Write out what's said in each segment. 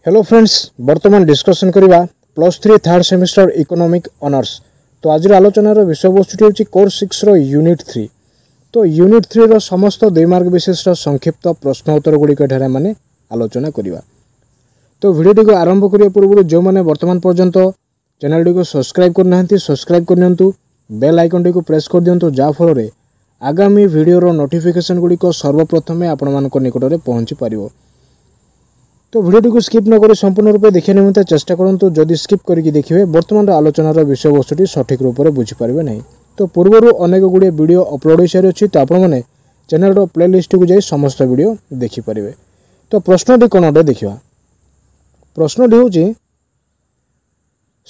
Hello friends, बर्तमान discussion करवा +3 third semester economic honours. तो आज आलोचनार विषयवस्तुटी हूँ कोर्स 6 यूनिट 3। तो यूनिट 3 समस्त 2 मार्क विशिष्ट संक्षिप्त प्रश्न उत्तर गुड़िक मैंने आलोचना करवा। तो भिडियो को आरंभ करने पूर्व जो मैंने वर्तमान पर्यंत चैनल को सब्सक्राइब करना सब्सक्राइब करनी, बेल आइकन टी को प्रेस कर दिंतु, जहाँफल आगामी भिडियो नोटिफिकेशन गुड़िक सर्वप्रथमे आपण मान निकट में पहुँची पार। तो भिडियो को स्किप नक संपूर्ण रूप देखा निमित्त चेष्टा करूँ। जदि स्किप करके देखिए बर्तमान आलोचनार विषयवस्तुटी सठिक रूप से बुझीपारे ना। तो पूर्वर अनेक गुड़े वीडियो अपलोड हो सारी अच्छी, तो आपने चैनल प्लेलिस्ट को जाई समस्त वीडियो देखिपारे। तो प्रश्नटी कौन देखा, प्रश्नटी हूँ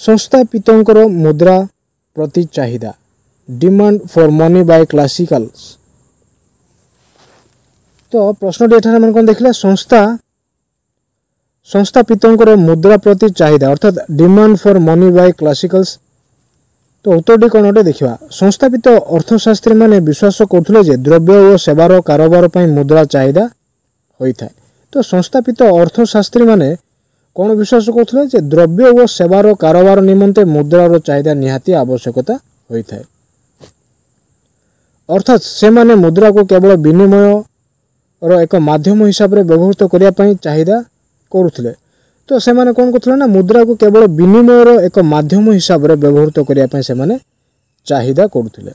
संस्थापितंकर मुद्रा प्रति चाहिदा, demand for money by classicals. तो प्रश्नटी एठार मैंने कौन देखले, संस्थापितंकर मुद्रा प्रति चाहिदा अर्थात demand for money by classicals. तो उत्तरटी कौन देखा, संस्थापित अर्थशास्त्री माने विश्वास करथुले जे द्रव्य और सेवार कारोबार पई मुद्रा चाहिदा होइथाय। तो संस्थापित अर्थशास्त्री माने कौन विश्वास करथुले जे द्रव्य और सेवार कारोबार निमंते मुद्रार चाहिदा निहाती आवश्यकता होइथाय। अर्थात से माने मुद्रा को केवल विनिमय और एक माध्यम हिसाब से व्यवहृत करने पई चाहिदा करुले। तो से माने कौन करथुले ना, मुद्रा को केवल विनिमय एक माध्यम हिसाब से व्यवहृत करने से माने चाहिदा करुले।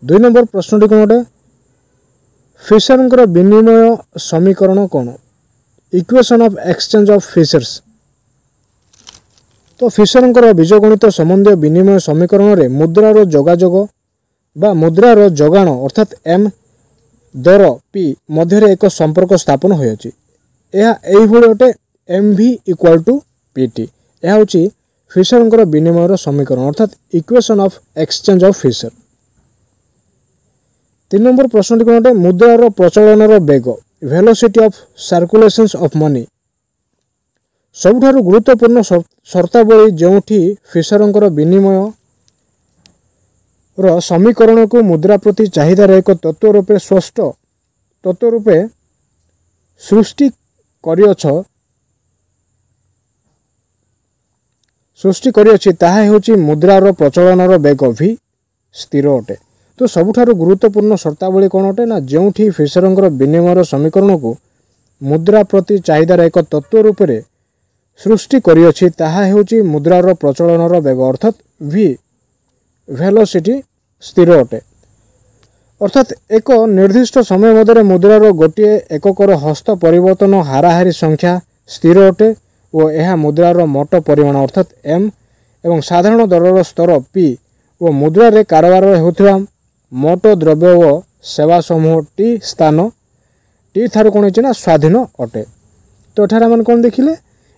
2 नंबर प्रश्नटी कौन, फिशरंकर विनिमय समीकरण कौन, equation of exchange of Fishers. तो फिशरंकर बीजगणित संबंधी विनिमय समीकरण रे मुद्रार जोगाजोग बा मुद्रार जोगाण अर्थात एम दर पी मध्य एक संपर्क स्थापन होइछि। यह अटे MV = PT। यह हूँ फिशरंकर विनिमयर समीकरण अर्थात equation of exchange of Fisher. 3 नंबर प्रश्नटी कौन, मुद्रार प्रचलनर बेग, velocity of circulation of money. सबुठारु गुरुत्वपूर्ण शर्तावली जोठी फिशरंकर विनिमय रो समीकरण को मुद्रा प्रति चाहिदार एक तत्व रूपे स्पष्ट तत्व रूपे सृष्टि करिअछि, ताहा हेउछि मुद्रार प्रचलनर बेग V स्थिर अटे। तो सबुठारु गुरुत्वपूर्ण शर्तावली कौन अटे ना, जोठी फिशरंकर विनिमयर समीकरण को मुद्रा प्रति चाहिदार एक तत्व रूपे सृष्टि करिअछि, ताहा हेउछि मुद्रार प्रचलनर बेग अर्थात V वेलोसिटी स्थिर अटे। अर्थात एक निर्दिष्ट समय मध्य मुद्रार गोटे एककर हस्त परिवर्तन हाराहारी संख्या स्थिर अटे और यह मुद्रार मोट परिमाण अर्थात M एवं साधारण दरर स्तर P और मुद्रा रे कारोबार होता मोट द्रव्य और सेवा समूह T स्थान T थारु कौन होना स्वाधीन अटे। तो एठार मैंने कौन देखिले,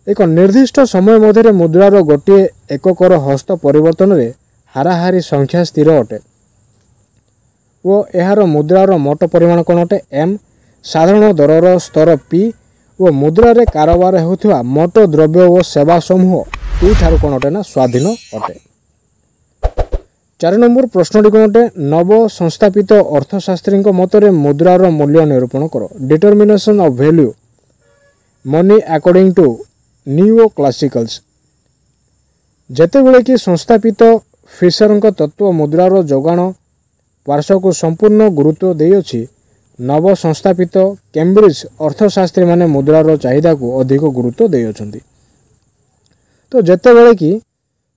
एक निर्दिष्ट समय मध्य मुद्रार गोटे एककर हस्त परिवर्तन रे हाराहारी संख्या स्थिर अटे और यार मुद्रार मोट परिमाण कौन अटे M, साधारण दरर स्तर P और मुद्रा रे कारोबार होता मोट द्रव्य और सेवा समूह T ठारु कौन अटे ना स्वाधीन अटे। 4 नंबर प्रश्नटी कौन अटे, नव संस्थापित अर्थशास्त्री मतरे मुद्रार मूल्य निरूपण करो, determination of value money according to new classicals. जेतेबेले कि संस्थापित फिशरंक तत्व मुद्रार जोगाण पार्श्व को संपूर्ण गुरुत्व देइछि, नव संस्थापित कैम्ब्रिज अर्थशास्त्री माने मुद्रार चाहिदा को अधिक गुरुत्व देइछन्ति। तो जेतेबेले कि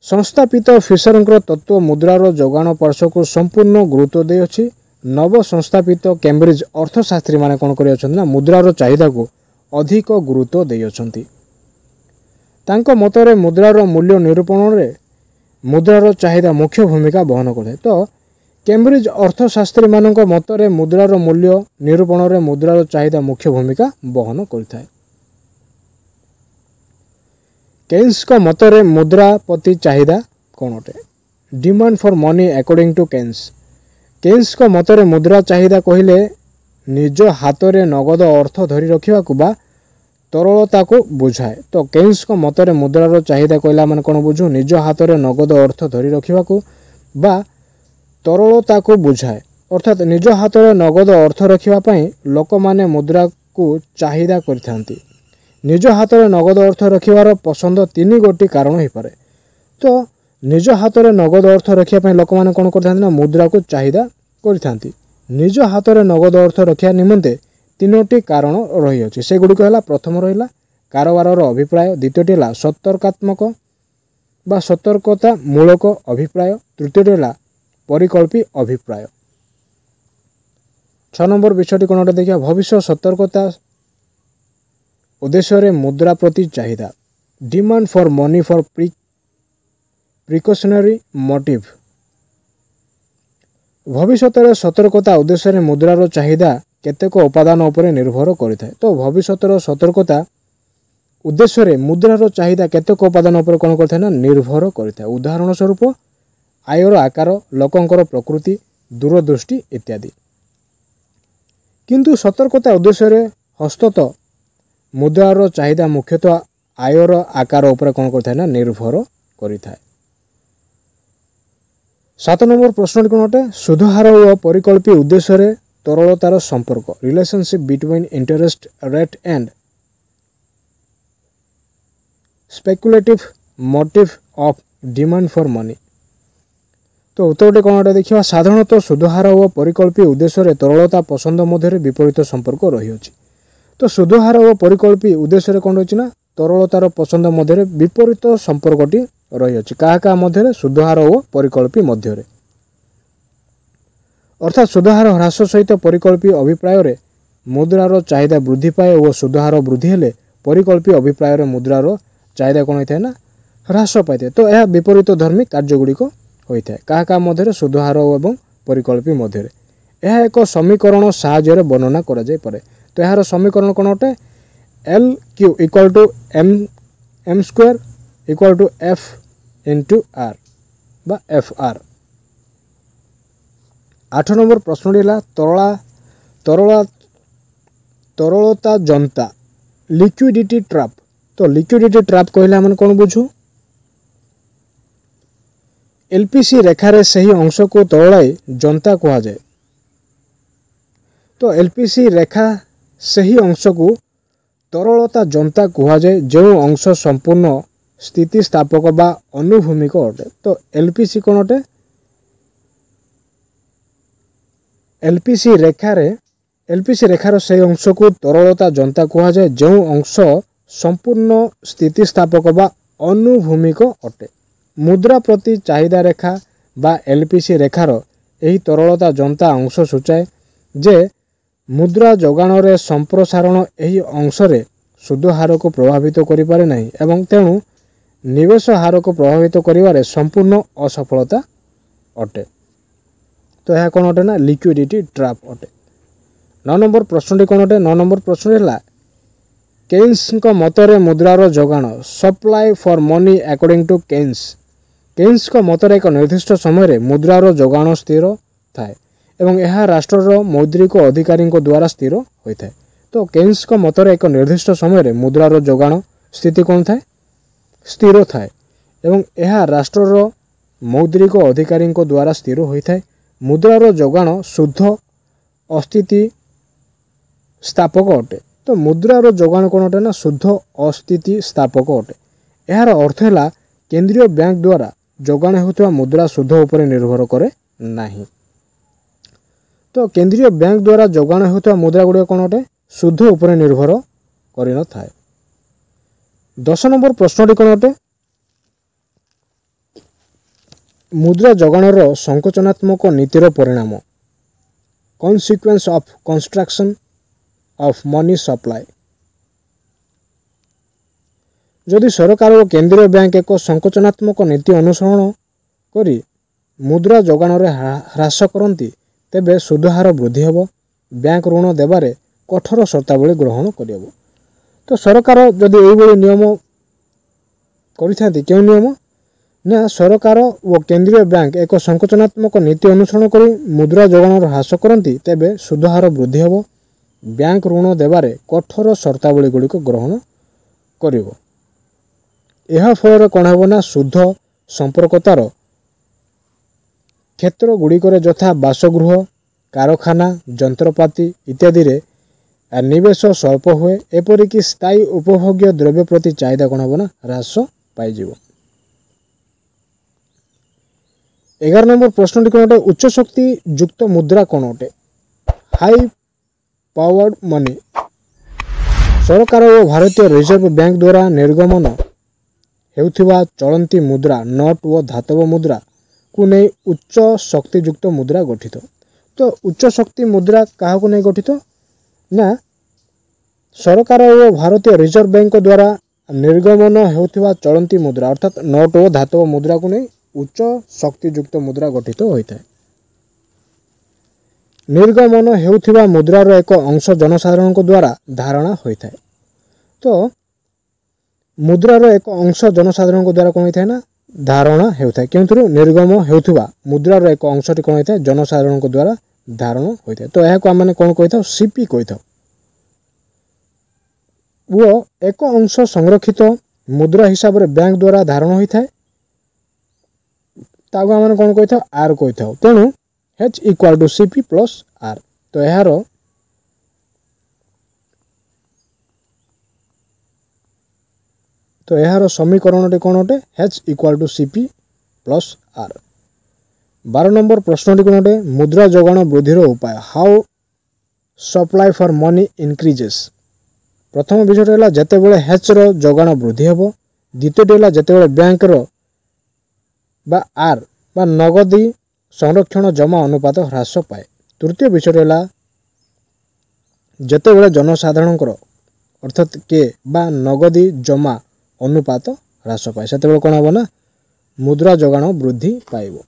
संस्थापित फिशरंकर तत्व मुद्रार जोगाण पार्श्व को संपूर्ण गुरुत्व देइछि, नव संस्थापित कैम्ब्रिज अर्थशास्त्री माने कोन करियछन्ति ना मुद्रार चाहिदा को अधिक गुरुत्व देइछन्ति। तांको मतरे मुद्रार मूल्य निरूपण रे मुद्रार चाहिदा मुख्य भूमिका बहन करे। तो कैम्ब्रिज अर्थशास्त्री मानक मतरे मुद्रार मूल्य निरूपण रे मुद्रार चाहिदा मुख्य भूमिका बहन करिथाय। केन्स का मतरे मुद्रा प्रति चाहिदा कौन अटे, demand for money according to Keynes. Keynes का मतरे मुद्रा चाहिदा कहिले निज हाथ रे नगद अर्थ धरी रखिबा को बा तरलता को बुझाए। तो केन्स का मतरे मुद्रार चाहिदा कहला माने कोन बुझू, निज हाथ रे नगद अर्थ धरी रखिबा को बा तरलता को बुझाए। अर्थात निज हाथ रे नगद अर्थ रखिबा पई लोक माने मुद्रा को चाहिदा करथांती। निज हाथ में नगद अर्थ रखिबार पसंद तीन गोटी कारण हो पारे। तो निज हाथ में नगद अर्थ रखापी लोक मैंने कौन कर मुद्रा को चाहिदा कर निज हाथ में नगद अर्थ रखा निमंते तीनोटी कारण रही अछि। से गुड़िक है प्रथम रहा कारोबार अभिप्राय, द्वितीयटी है सतर्कात्मक बा सतर्कता मूलक अभिप्राय, तृतीयटी है परिकल्पी अभिप्राय। 6 नंबर विषय कौन गोटे देखिए भविष्य सतर्कता उद्देश्य मुद्रा प्रति चाहिदा, demand for money for precautionary motive. भविष्य सतर्कता उद्देश्य मुद्रार चाहिदा केतेक उपादान उपर निर्भर करिथाय। तो भविष्य सतर्कता उद्देश्य मुद्रार चाहिदा केतेक उपादान उपर कौन करथाय ना निर्भर करिथाय। उदाहरण स्वरूप आयर आकार, लोकंकर प्रकृति, दूरदृष्टि इत्यादि। किंतु सतर्कता उद्देश्य हस्तत मुद्रार चाहिदा मुख्यतः आयर आकार उपर कौन करथाय ना निर्भर करिथाय। 7 नंबर प्रश्न कौन अटे सुधहार और परिकल्पी उद्देश्य तरलतार संपर्क, relationship between interest rate and speculative motive of demand for money. तो उत्तरटी कौन अटे देखिए साधारणतः सुधहार और परिकल्पी उद्देश्य तरलता पसंद मध्य विपरीत संपर्क रही अछि। तो सुधहार और परिकल्पी उद्देश्य कौन रही ना तरलतार पसंद मध्य विपरीत संपर्कटी रही अछि। क्या मध्य सुधहार और परिकल्पी मध्य अर्थात सुधहार ह्रास सहित परिकल्पी अभिप्राय मुद्रार चाहिदा वृद्धि पाए और सुधहार वृद्धि हेले परिकल्पी अभिप्राय मुद्रार चाहिदा कौन होता है ना ह्रास पाई। तो यह विपरीत धर्मी कार्यगुड़िक होता है क्या मध्य सुधहार और परिकल्पी मध्य। यह एक समीकरण साहाय्य वर्णना करा जाय पारे। तो यार समीकरण कौन अटे L Q equal to M square equal to F into R बा एफ आर। 8 नंबर प्रश्न तरलता जनता लिक्विडिटी ट्रैप। तो लिक्विडिटी ट्रैप कहले हम कौन बुझू एलपीसी रेखार सही अंश को तरलाई जनता कहा जाए। तो एलपीसी रेखा सही अंश को तरलता जनता कहा जाए जो अंश संपूर्ण स्थितिस्थापक बा अनुभूमिक अटे। तो एलपीसी कौन अटे एलपीसी रेखार से अंश को तरलता जनता कहा जाए जो अंश संपूर्ण स्थितिस्थापक बा अनुभूमिक अटे। मुद्रा प्रति चाहिदा रेखा बा एलपीसी रेखार यही तरलता जनता अंश सूचाए जे मुद्रा जोगाण रे संप्रसारण यही अंश रे सुध हार को प्रभावित करि पारे नहीं एवं तेणु निवेश हार को प्रभावित करिवारे संपूर्ण असफलता अटे। तो यह कौन अटे ना लिक्विडिटी ट्रैप अटे। 9 नंबर प्रश्न कौन अटे 9 नंबर प्रश्न है केन्स मतरे मुद्रार जोगाण supply for money according to Keynes मतरे एक निर्दिष्ट समय मुद्रार जोगाण स्थिर थाए एवं यह राष्ट्रर मौद्रिक अधिकारी द्वारा स्थिर होता है। तो केन्स मतरे एक निर्दिष्ट समय मुद्रार जोगाण स्थिति कौन थाए स्थिर थाए एवं यह राष्ट्रर मौद्रिक अधिकारी द्वारा स्थिर होता है। मुद्रार जोगाण शुद्ध अस्थिति स्थापक अटे। तो मुद्रार जोगाण कौन अटे ना शुद्ध अस्थिति स्थापक अटे। यार अर्थ है केंद्रीय बैंक द्वारा जोगाण होता मुद्रा शुद्ध उपर निर्भर करे नहीं। तो केंद्रीय बैंक द्वारा जोगाण होता मुद्रा गुड़िक कौन अटे शुद्ध उपर निर्भर करि न थाए। 10 नंबर प्रश्नटी कौन अटे मुद्रा जोगाणर संकोचनात्मक नीतिर परिणाम consequence of construction of money supply. यदि सरकार और केंद्रीय बैंक एक संकोचनात्मक नीति अनुसरण करी मुद्रा जोगाण ह्रास करती तेबे सुधहार वृद्धि हेब बैंक ऋण देबारे कठोर शर्तावली ग्रहण करियब। तो सरकार जदि यही नियम करिथांती केउ नियम ना सरकार और केंद्रीय बैंक एक संकोचनात्मक नीति अनुसरण करी मुद्रा जोगाण ह्रास करती तेबे सुधहार वृद्धि हेब बैंक ऋण देबारे कठोर शर्तावली गुड़िक ग्रहण करिब। यह फल कौन हेब ना शुद्ध संपर्कतार क्षेत्र गुड़िक यथा बासगृह कारखाना जंत्रपाति इत्यादि रे आर निवेश स्वल्प हुए एपरिक स्थायी उपभोग्य द्रव्य प्रति चाहिदा कौन हम ना ह्रास पाइज। 11 नंबर प्रश्न टी कौन उच्च शक्ति युक्त मुद्रा कौन अटे हाई पावर्ड मनी। सरकार और भारतीय रिजर्व बैंक द्वारा निर्गमन हेउथिबा चलंती मुद्रा नोट व धातव मुद्रा को नहीं उच्च शक्तियुक्त मुद्रा गठित। तो उच्च शक्ति मुद्रा क्या नहीं गठित ना सरकार और भारतीय रिजर्व बैंक द्वारा निर्गमन हेउथिबा चलंती मुद्रा अर्थात नोट व धातव मुद्रा को नहीं उच्च शक्तियुक्त मुद्रा गठित होता है। निर्गमन हेउथिबा मुद्रार एक अंश जनसाधारण द्वारा धारणा होता है। तो मुद्रार एक अंश जनसाधारण द्वारा कौन होता है ना धारणा होता है क्यों निर्गम हेउथिबा मुद्रार एक अंशटी कौन होता है जनसाधारण द्वारा धारण होता है। तो यह आम कौन कही था सीपी कही था। वो एक अंश संरक्षित मुद्रा हिसाब से बैंक द्वारा धारण होता है ताको आम कौन कही था आर कही था। तेणु H equal to CP plus R. तो यार समीकरण कौन अटे H equal to CP plus R. 12 number प्रश्न कौन अटे मुद्रा जोगाण वृद्धि उपाय how supply for money increases. प्रथम विषय है जितेबाला H रो जोगाण वृद्धि हे। द्वितीय है जितेबाला बैंक रो बा आर बा नगदी संरक्षण जमा अनुपात ह्रास पाए। तृतीय विषय है जितेबाला जनसाधारण अर्थात के बा नगदी जमा अनुपात ह्रास पाए से कौन हम ना मुद्रा जोगाण वृद्धि पाइब।